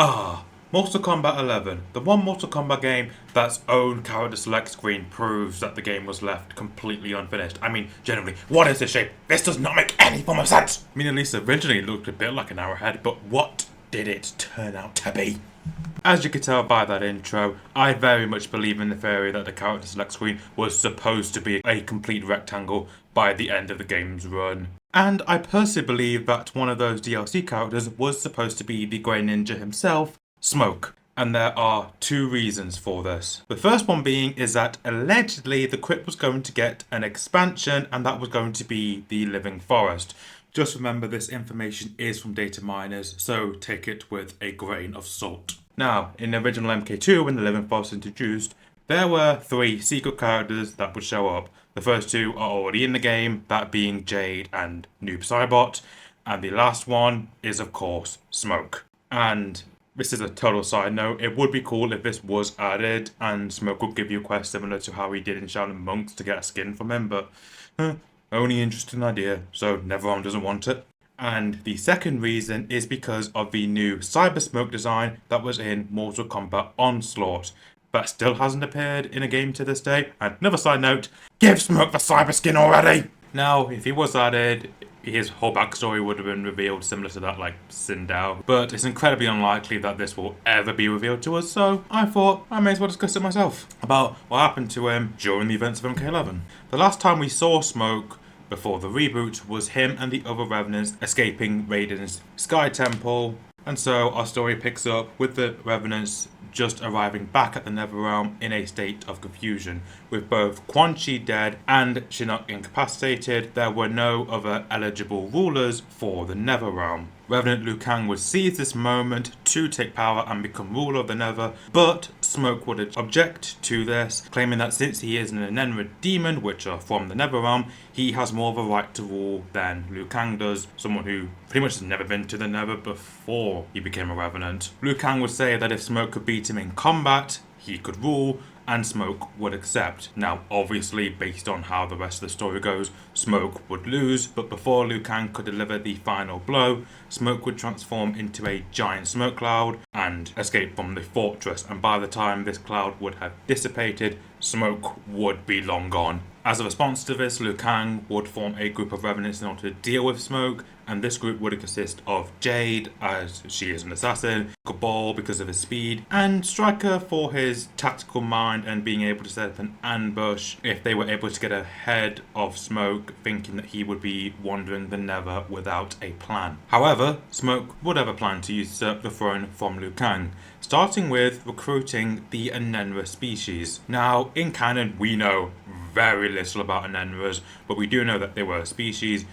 Ah, Mortal Kombat 11, the one Mortal Kombat game that's own character select screen proves that the game was left completely unfinished. I mean, generally, what is this shape? This does not make any form of sense! I mean, at least originally it looked a bit like an arrowhead, but what did it turn out to be? As you could tell by that intro, I very much believe in the theory that the character select screen was supposed to be a complete rectangle by the end of the game's run. And I personally believe that one of those DLC characters was supposed to be the Grey Ninja himself, Smoke. And there are two reasons for this. The first one being is that allegedly the crypt was going to get an expansion and that was going to be the Living Forest. Just remember this information is from data miners, so take it with a grain of salt. Now, in the original MK2, when the Living Forest was introduced, there were 3 secret characters that would show up. The first 2 are already in the game, that being Jade and Noob Saibot, and the last one is, of course, Smoke. And this is a total side note, it would be cool if this was added and Smoke would give you a quest similar to how he did in Shadow Monks to get a skin from him, but only interesting idea, so Netherrealm doesn't want it. And the second reason is because of the new Cyber Smoke design that was in Mortal Kombat Onslaught. That still hasn't appeared in a game to this day. And another side note, give Smoke the cyber skin already! Now, if he was added, his whole backstory would have been revealed similar to that like Sindao. But it's incredibly unlikely that this will ever be revealed to us, so I thought I may as well discuss it myself. About what happened to him during the events of MK11. The last time we saw Smoke before the reboot was him and the other Revenants escaping Raiden's Sky Temple. And so our story picks up with the Revenants just arriving back at the Netherrealm in a state of confusion. With both Quan Chi dead and Shinnok incapacitated, there were no other eligible rulers for the Netherrealm. Revenant Liu Kang would seize this moment to take power and become ruler of the Nether, but Smoke would object to this, claiming that since he is an Enenra demon, which are from the Netherrealm, he has more of a right to rule than Liu Kang does, someone who pretty much has never been to the Nether before he became a Revenant. Liu Kang would say that if Smoke could beat him in combat, he could rule, and Smoke would accept. Now, obviously, based on how the rest of the story goes, Smoke would lose, but before Liu Kang could deliver the final blow, Smoke would transform into a giant smoke cloud and escape from the fortress, and by the time this cloud would have dissipated, Smoke would be long gone. As a response to this, Liu Kang would form a group of Revenants in order to deal with Smoke, and this group would consist of Jade, as she is an assassin, Cabal because of his speed, and Striker for his tactical mind and being able to set up an ambush if they were able to get ahead of Smoke, thinking that he would be wandering the Nether without a plan. However, Smoke would have a plan to usurp the throne from Liu Kang, starting with recruiting the Enenra species. Now, in canon, we know very little about Enenras, but we do know that they were a species.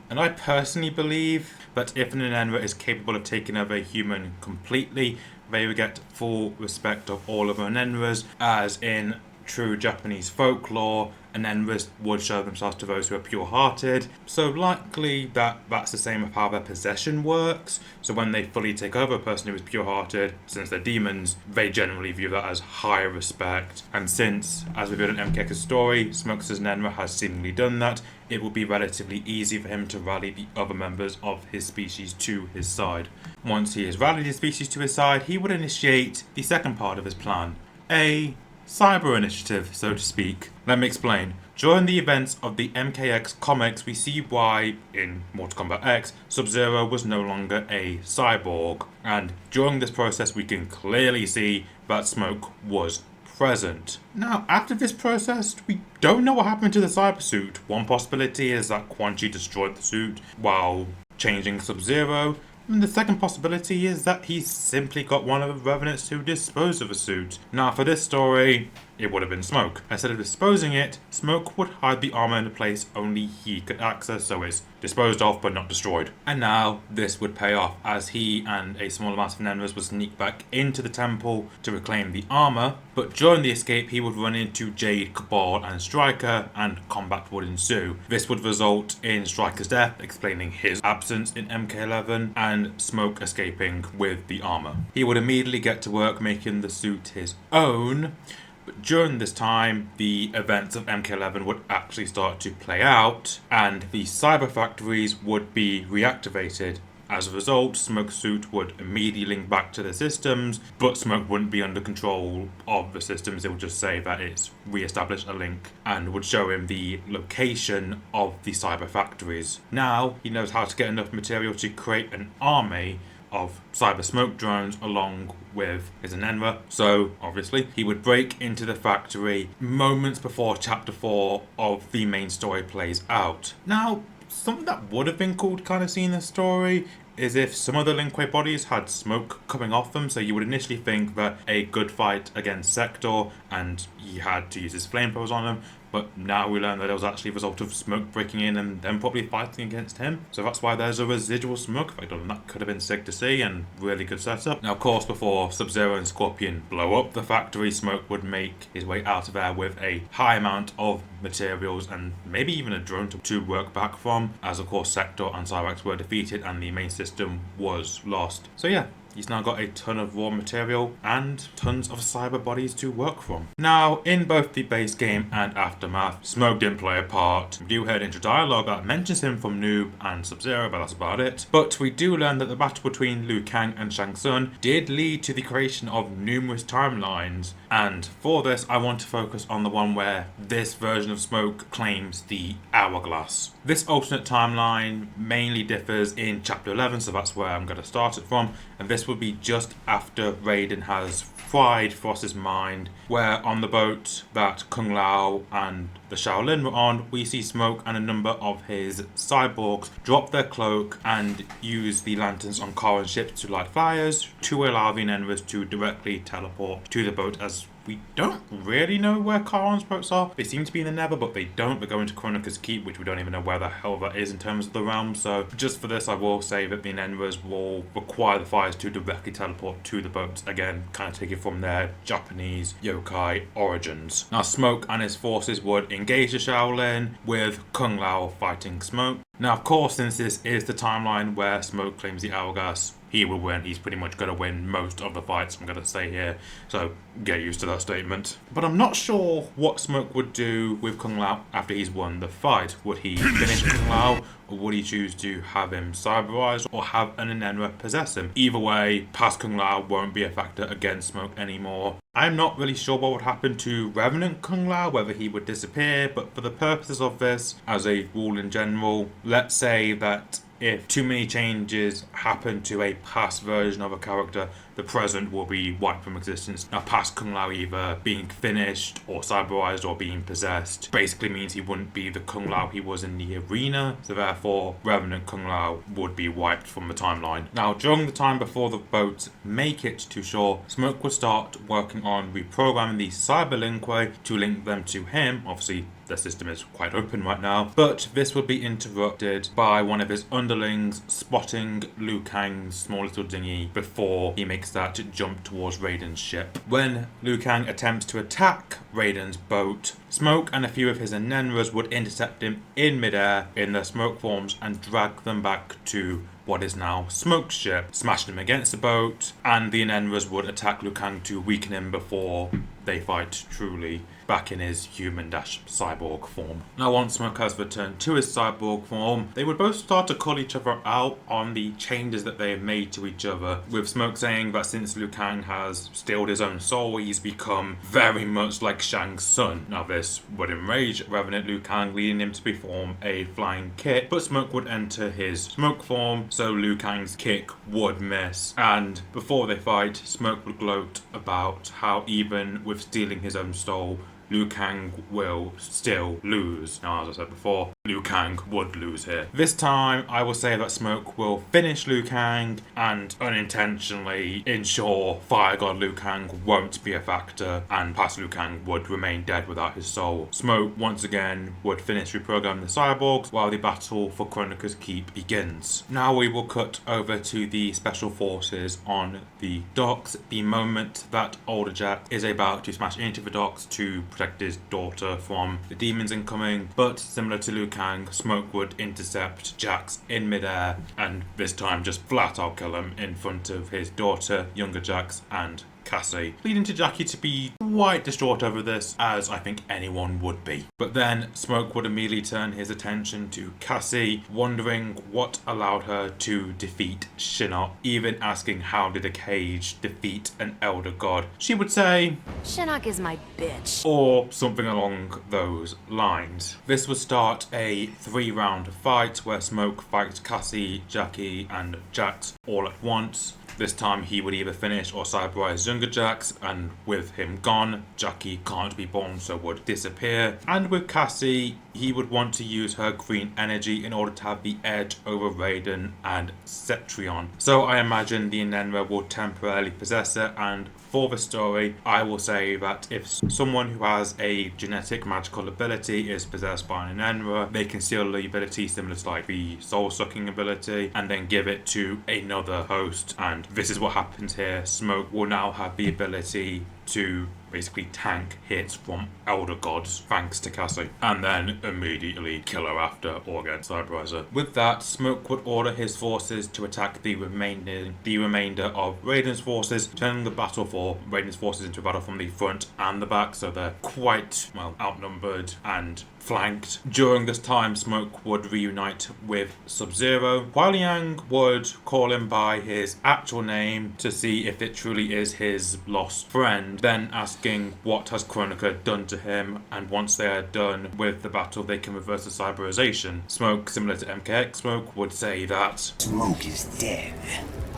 And I personally believe that if an Enenra is capable of taking over a human completely, they would get full respect of all of Enenras, as in true Japanese folklore, Enenras would show themselves to those who are pure-hearted. So likely that's the same of how their possession works. So when they fully take over a person who is pure-hearted, since they're demons, they generally view that as high respect. And since, as we revealed in MKX's story, Smoke's Enenra has seemingly done that, it will be relatively easy for him to rally the other members of his species to his side. Once he has rallied his species to his side, he would initiate the second part of his plan, a cyber initiative, so to speak. Let me explain. During the events of the MKX comics, we see why, in Mortal Kombat X, Sub-Zero was no longer a cyborg. And during this process, we can clearly see that Smoke was present. Now, after this process, we don't know what happened to the cyber suit. One possibility is that Quan Chi destroyed the suit while changing Sub-Zero. And the second possibility is that he simply got one of the Revenants to dispose of the suit. Now, for this story, it would have been Smoke. Instead of disposing it, Smoke would hide the armor in a place only he could access, so it's disposed of but not destroyed. And now, this would pay off, as he and a small amount of Enenras would sneak back into the temple to reclaim the armor, but during the escape he would run into Jade, Cabal and Striker, and combat would ensue. This would result in Striker's death, explaining his absence in MK11, and Smoke escaping with the armor. He would immediately get to work making the suit his own. But during this time, the events of MK11 would actually start to play out, and the cyber factories would be reactivated, As a result, Smoke's suit would immediately link back to the systems, but Smoke wouldn't be under control of the systems. It would just say that it's re-established a link and would show him the location of the cyber factories. Now he knows how to get enough material to create an army of cyber smoke drones along with his Enenra. So obviously he would break into the factory moments before chapter 4 of the main story plays out. Now, something that would have been cool to kind of see in the story is if some of the Linkway bodies had smoke coming off them, so you would initially think that a good fight against Sector and he had to use his flamethrowers on him, but now we learn that it was actually a result of smoke breaking in and then probably fighting against him. So that's why there's a residual smoke effect on him. That could have been sick to see and really good setup. Now, of course, before Sub-Zero and Scorpion blow up the factory, Smoke would make his way out of there with a high amount of materials and maybe even a drone to work back from, as of course Sector and Cyrax were defeated and the main system was lost. So yeah, he's now got a ton of raw material and tons of cyber bodies to work from. Now, in both the base game and Aftermath, Smoke didn't play a part. We do hear intro dialogue that mentions him from Noob and Sub-Zero, but that's about it. But we do learn that the battle between Liu Kang and Shang Tsung did lead to the creation of numerous timelines, and for this I want to focus on the one where this version of Smoke claims the hourglass. This alternate timeline mainly differs in chapter 11, so that's where I'm going to start it from, and this will be just after Raiden has fried Frost's mind, where on the boat that Kung Lao and the Shaolin were on, we see Smoke and a number of his cyborgs drop their cloak and use the lanterns on Karen's ship to light fires to allow the Enenras to directly teleport to the boat, as we don't really know where Karen's boats are. They seem to be in the Nether, but they don't. They're going to Kronika's Keep, which we don't even know where the hell that is in terms of the realm. So just for this, I will say that the Enenras will require the fires to directly teleport to the boats. Again, kind of take it from their Japanese yokai origins. Now, Smoke and his forces would engage the Shaolin, with Kung Lao fighting Smoke. Now, of course, since this is the timeline where Smoke claims the hourglass, he will win. He's pretty much going to win most of the fights, I'm going to say here. So get used to that statement. But I'm not sure what Smoke would do with Kung Lao after he's won the fight. Would he finish Kung Lao, or would he choose to have him cyberized or have an Enenra possess him? Either way, past Kung Lao won't be a factor against Smoke anymore. I'm not really sure what would happen to Revenant Kung Lao, whether he would disappear, but for the purposes of this, as a rule in general, let's say that if too many changes happen to a past version of a character, the present will be wiped from existence. Now, past Kung Lao either being finished or cyberized or being possessed basically means he wouldn't be the Kung Lao he was in the arena, so therefore Revenant Kung Lao would be wiped from the timeline. Now, during the time before the boats make it to shore, Smoke would start working on reprogramming the Cyber Linkway to link them to him. Obviously, the system is quite open right now, but this would be interrupted by one of his underlings spotting Liu Kang's small little dinghy before he makes that jump towards Raiden's ship. When Liu Kang attempts to attack Raiden's boat, Smoke and a few of his Enenras would intercept him in midair in their smoke forms and drag them back to what is now Smoke's ship, smashing him against the boat, and the Enenras would attack Liu Kang to weaken him before they fight truly back in his human-cyborg form. Now, once Smoke has returned to his cyborg form, they would both start to call each other out on the changes that they have made to each other, with Smoke saying that since Liu Kang has stealed his own soul, he's become very much like Shang Tsung. Now, this would enrage Revenant Liu Kang, leading him to perform a flying kick, but Smoke would enter his smoke form, so Liu Kang's kick would miss. And before they fight, Smoke would gloat about how even with stealing his own soul, Liu Kang will still lose. Now, as I said before, Liu Kang would lose here. This time, I will say that Smoke will finish Liu Kang and unintentionally ensure Fire God Liu Kang won't be a factor, and past Liu Kang would remain dead without his soul. Smoke, once again, would finish reprogramming the cyborgs while the battle for Kronika's Keep begins. Now we will cut over to the special forces on the docks. The moment that older Jack is about to smash into the docks to protect his daughter from the demons incoming, but similar to Liu Kang, Smoke would intercept Jax in midair and this time just flat out kill him in front of his daughter, younger Jax, and Cassie, leading to Jackie to be quite distraught over this, as I think anyone would be. But then Smoke would immediately turn his attention to Cassie, wondering what allowed her to defeat Shinnok, even asking how did a cage defeat an elder god. She would say, Shinnok is my bitch. or something along those lines. This would start a 3-round fight where Smoke fights Cassie, Jackie, and Jax all at once. This time he would either finish or cyberize younger Jax, and with him gone, Jackie can't be born, so would disappear. And with Cassie, he would want to use her green energy in order to have the edge over Raiden and Cetrion. So I imagine the Enenra will temporarily possess her, and for the story, I will say that if someone who has a genetic magical ability is possessed by an Enenra, they can steal the ability similar to like the soul-sucking ability and then give it to another host. And this is what happens here. Smoke will now have the ability to basically tank hits from elder gods thanks to Cassie, and then immediately kill her after or again cyberize her. With that, Smoke would order his forces to attack the remainder of Raiden's forces, turning the battle for Raiden's forces into a battle from the front and the back, so they're quite well outnumbered and flanked. During this time, Smoke would reunite with Sub-Zero. Kuai Liang would call him by his actual name to see if it truly is his lost friend, then asking what has Kronika done to him, and once they are done with the battle, they can reverse the cyberization. Smoke, similar to MKX Smoke, would say that Smoke is dead.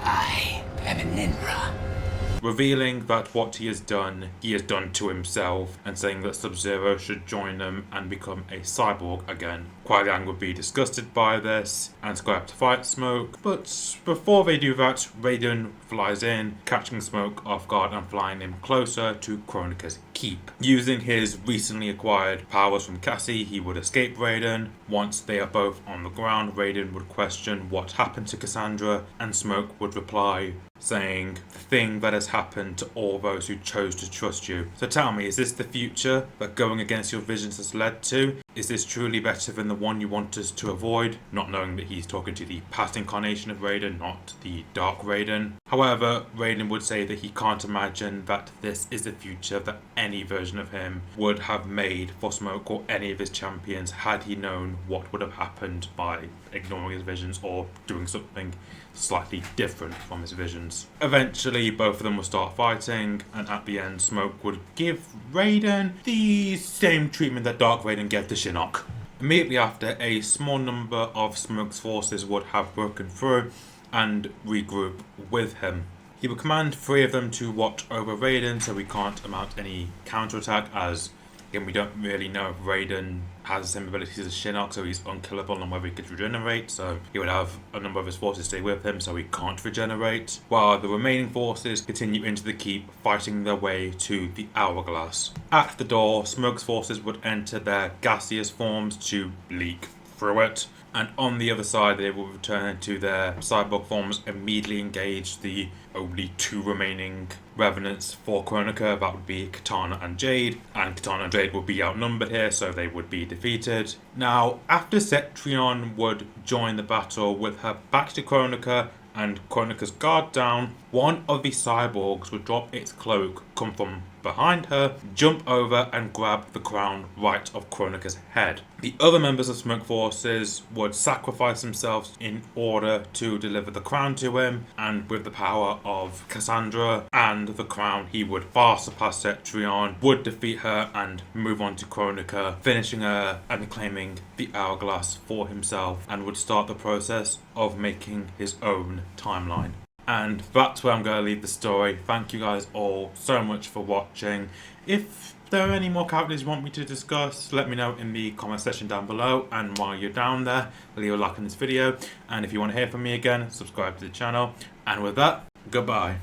I am Enenra. Revealing that what he has done to himself, and saying that Sub-Zero should join them and become a cyborg again. Kuai Liang would be disgusted by this and scrap to fight Smoke, but before they do that, Raiden flies in, catching Smoke off guard and flying him closer to Kronika's keep. Using his recently acquired powers from Cassie, he would escape Raiden. Once they are both on the ground, Raiden would question what happened to Cassandra, and Smoke would reply, saying, the thing that has happened to all those who chose to trust you. So tell me, is this the future that going against your visions has led to? Is this truly better than the one you want us to avoid? Not knowing that he's talking to the past incarnation of Raiden, not the Dark Raiden. However, Raiden would say that he can't imagine that this is the future that any version of him would have made for Smoke or any of his champions had he known what would have happened by ignoring his visions or doing something slightly different from his visions. Eventually, both of them will start fighting, and at the end, Smoke would give Raiden the same treatment that Dark Raiden gave to Shinnok. Immediately after, a small number of Smoke's forces would have broken through and regroup with him. He would command 3 of them to watch over Raiden so we can't mount any counterattack, as again, we don't really know if Raiden has the same abilities as Shinnok, so he's unkillable and whether he could regenerate, so he would have a number of his forces stay with him so he can't regenerate, while the remaining forces continue into the keep, fighting their way to the hourglass. At the door, Smoke's forces would enter their gaseous forms to leak through it, and on the other side they will return to their cyborg forms, immediately engage the only 2 remaining revenants for Kronika. That would be Katana and Jade would be outnumbered here, so they would be defeated. Now, after Cetrion would join the battle with her back to Kronika and Kronika's guard down, one of the cyborgs would drop its cloak, come from behind her, jump over and grab the crown right of Kronika's head. The other members of Smoke Forces would sacrifice themselves in order to deliver the crown to him, and with the power of Cassandra and the crown, he would far surpass Cetrion, would defeat her and move on to Kronika, finishing her and claiming the hourglass for himself, and would start the process of making his own timeline. And that's where I'm going to leave the story. Thank you guys all so much for watching. If there are any more characters you want me to discuss, let me know in the comment section down below. And while you're down there, leave a like on this video. And if you want to hear from me again, subscribe to the channel. And with that, goodbye.